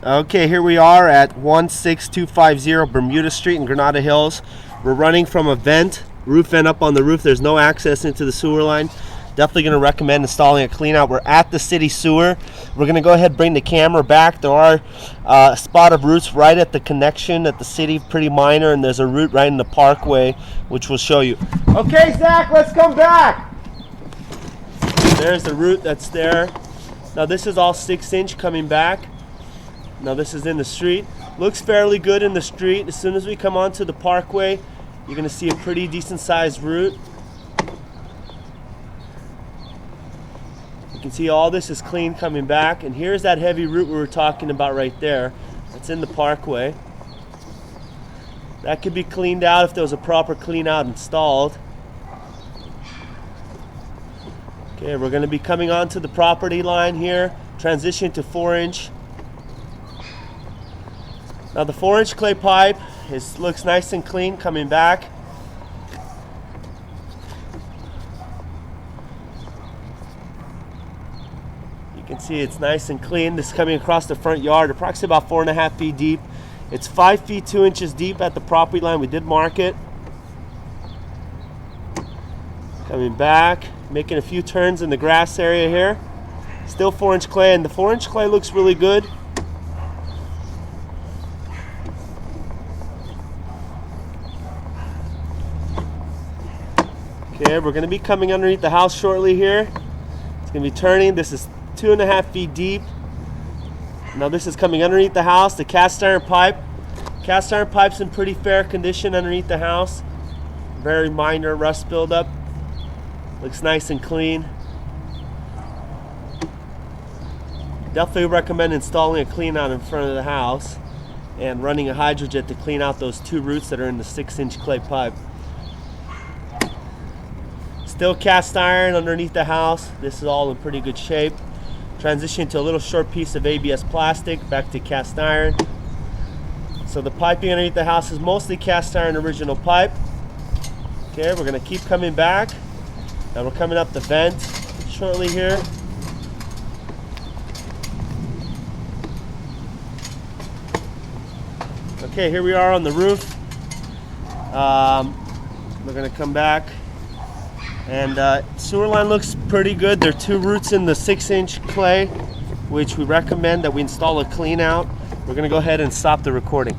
Okay, here we are at 16250 Bermuda Street in Granada Hills. We're running from a vent, roof vent up on the roof. There's no access into the sewer line. Definitely going to recommend installing a clean out. We're at the city sewer. We're going to go ahead and bring the camera back. There are a spot of roots right at the connection at the city, pretty minor, and there's a root right in the parkway, which we'll show you. Okay, Zach, let's come back. There's the root that's there. Now this is all 6-inch coming back. Now this is in the street. Looks fairly good in the street. As soon as we come onto the parkway, you're going to see a pretty decent sized root. You can see all this is clean coming back, and here's that heavy root we were talking about right there. That's in the parkway. That could be cleaned out if there was a proper clean out installed. Okay, we're going to be coming onto the property line here, transition to 4-inch. Now the 4-inch clay pipe looks nice and clean coming back. You can see it's nice and clean. This is coming across the front yard, approximately about 4.5 feet deep. It's 5 feet 2 inches deep at the property line. We did mark it. Coming back, making a few turns in the grass area here. Still 4-inch clay, and the 4-inch clay looks really good. Okay, we're going to be coming underneath the house shortly here. It's going to be turning. This is 2.5 feet deep. Now this is coming underneath the house, the cast iron pipe. Cast iron pipe's in pretty fair condition underneath the house. Very minor rust buildup. Looks nice and clean. Definitely recommend installing a clean out in front of the house and running a hydrojet to clean out those 2 roots that are in the 6-inch clay pipe. Still cast iron underneath the house. This is all in pretty good shape. Transition to a little short piece of ABS plastic, back to cast iron. So the piping underneath the house is mostly cast iron original pipe. Okay, we're going to keep coming back. Now we're coming up the vent shortly here. Okay, here we are on the roof. We're going to come back. And sewer line looks pretty good. There are 2 roots in the 6-inch clay, which we recommend that we install a clean out. We're going to go ahead and stop the recording.